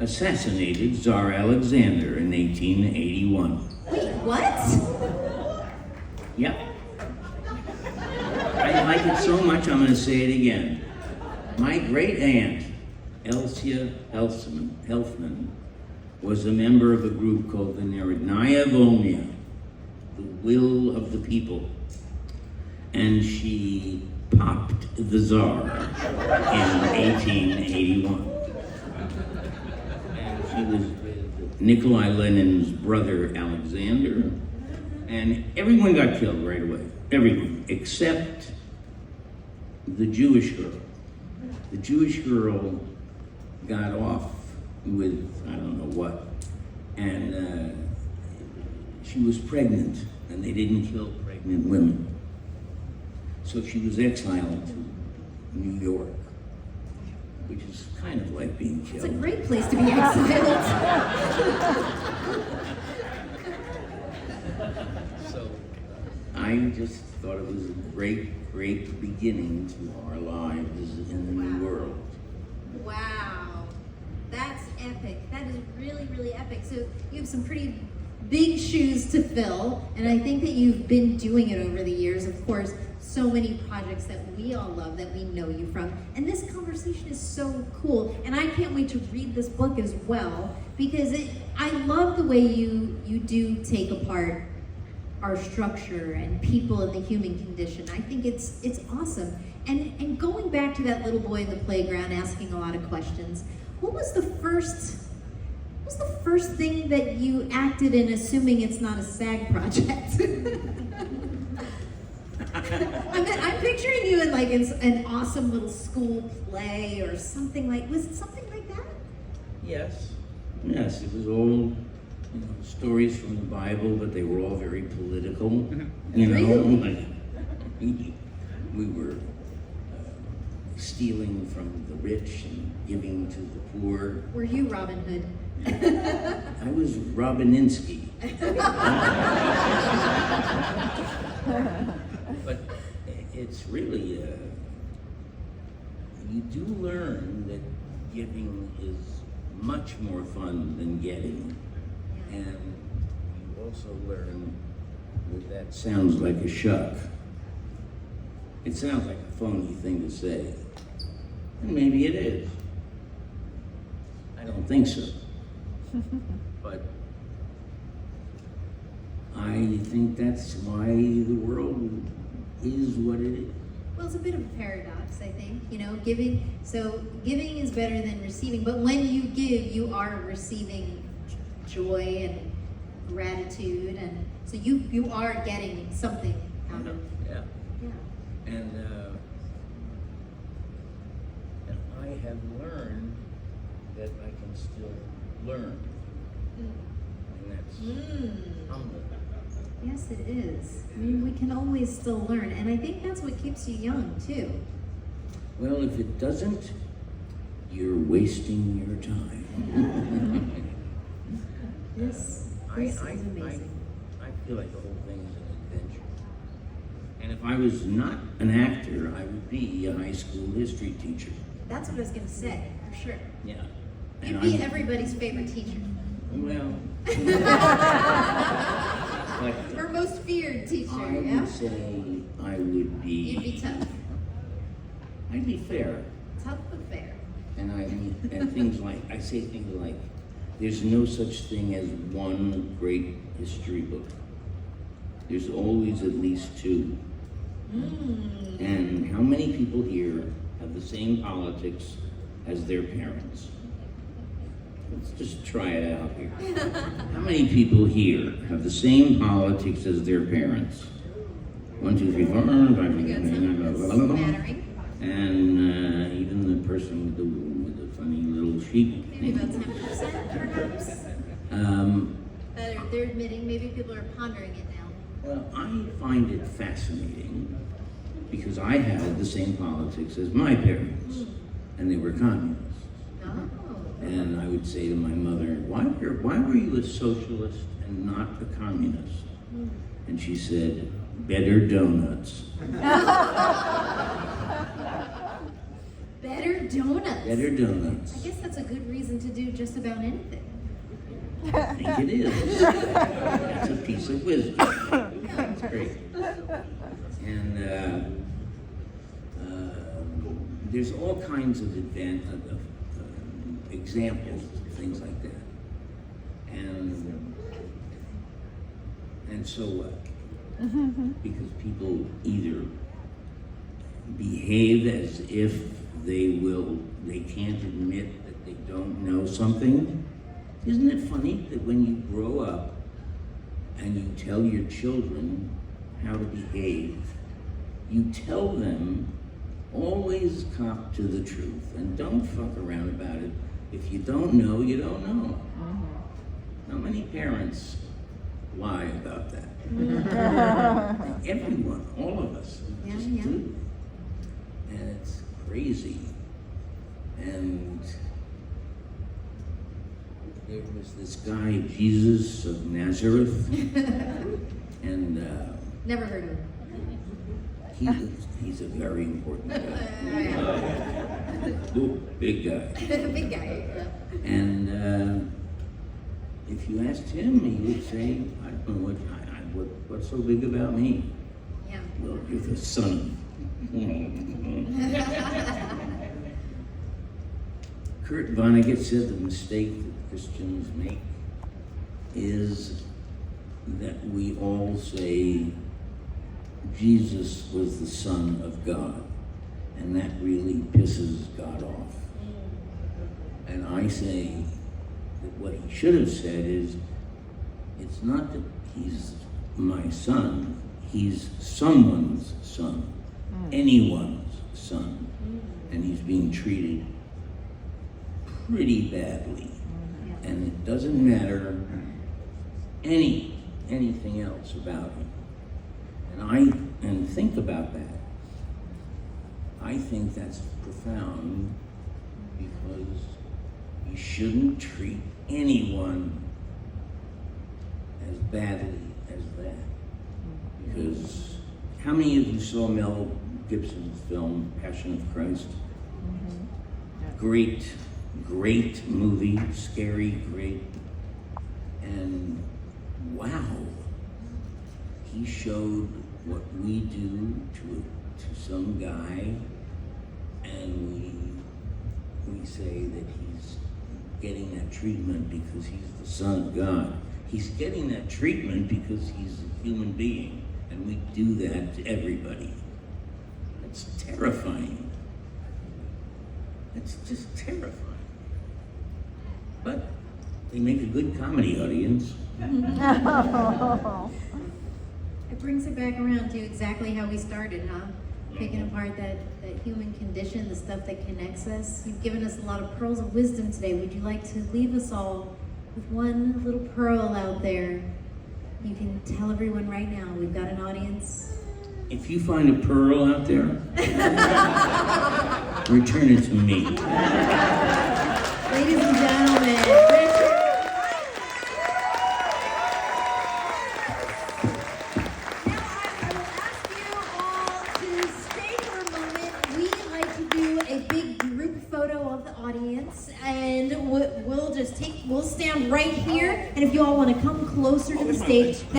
assassinated Tsar Alexander in 1881. Wait, what? Yep. I like it so much, I'm going to say it again. My great aunt, Elsia Helfman, was a member of a group called the Narodnaya Volya, the will of the people. And she popped the Tsar in 1881. And she was with Nikolai Lenin's brother Alexander, and everyone got killed right away. Everyone, except the Jewish girl. The Jewish girl got off with, I don't know what, and she was pregnant, and they didn't kill pregnant women. So she was exiled to New York, which is kind of like being killed. It's a great place to be exiled. So I just thought it was a great, great beginning to our lives in the new world. Wow, that's epic. That is really, really epic. So you have some pretty big shoes to fill, and I think that you've been doing it over the years. Of course, so many projects that we all love that we know you from. And this conversation is so cool. And I can't wait to read this book as well, because I love the way you do take apart our structure and people in the human condition. I think it's awesome. And going back to that little boy in the playground asking a lot of questions, what was the first thing that you acted in, assuming it's not a SAG project? I'm picturing you in like an awesome little school play or something like, was it something like that? Yes. Yes, it was all stories from the Bible, but they were all very political. Like we were stealing from the rich and giving to the poor. Were you Robin Hood? I was Robininsky. But it's really, you do learn that giving is much more fun than getting. And you also learn that sounds like a shuck. It sounds like a phony thing to say. And maybe it is. I don't think so. But I think that's why the world is what it is. Well, it's a bit of a paradox, I think. Giving is better than receiving, but when you give, you are receiving joy and gratitude, and so you are getting something out of it. Yeah. And I have learned that I can still learn. And that's humbling. Yes, it is. I mean, we can always still learn, and I think that's what keeps you young, too. Well, if it doesn't, you're wasting your time. This is amazing. I feel like the whole thing is an adventure. And if I was not an actor, I would be a high school history teacher. That's what I was going to say, for sure. Yeah. You'd be everybody's favorite teacher. Well. Or most feared teacher, I would say I would be... You'd be tough. I'd be fair. Tough but fair. And things like, I say things like, there's no such thing as one great history book. There's always at least two. And how many people here have the same politics as their parents? Let's just try it out here. How many people here have the same politics as their parents? 1, 2, 3, 4, 5, 6, 7, and even the person with the funny little sheep. Maybe about 10%, perhaps. They're admitting, maybe people are pondering it now. Well, I find it fascinating because I had the same politics as my parents, and they were communists. Oh. And I would say to my mother, why were you a socialist and not a communist? And she said, better donuts. Better donuts. Better donuts. I guess that's a good reason to do just about anything. I think it is. It's a piece of wisdom. That's great. And there's all kinds of examples of things like that. And so what? Because people either behave as if they can't admit that they don't know something. Isn't it funny that when you grow up and you tell your children how to behave, you tell them always cop to the truth and don't fuck around about it. If you don't know, you don't know. How many parents lie about that? Everyone, all of us, just do. And it's crazy. And there was this guy, Jesus of Nazareth, and Never heard of him. he's a very important guy. Ooh, big guy. Big guy. And if you asked him, he would say, I don't know what's so big about me. Yeah. Well, you're the son. Kurt Vonnegut said the mistake that Christians make is that we all say Jesus was the Son of God, and that really pisses God off. And I say that what he should have said is, it's not that he's my son, he's someone's son, anyone's son, and he's being treated pretty badly. And it doesn't matter anything else about him. And think about that. I think that's profound, because you shouldn't treat anyone as badly as that. Because how many of you saw Mel Gibson's film, Passion of Christ? Great movie, scary, great. And wow, he showed what we do to some guy, and we say that he's getting that treatment because he's the Son of God. He's getting that treatment because he's a human being, and we do that to everybody. It's terrifying. It's just terrifying. But they make a good comedy audience. It brings it back around to exactly how we started, huh? Picking apart that human condition, the stuff that connects us. You've given us a lot of pearls of wisdom today. Would you like to leave us all with one little pearl out there? You can tell everyone right now, we've got an audience. If you find a pearl out there, return it to me. Ladies and gentlemen, Richard. Now I will ask you all to stay for a moment. We like to do a big group photo of the audience, and we'll stand right here. And if you all want to come closer to the stage.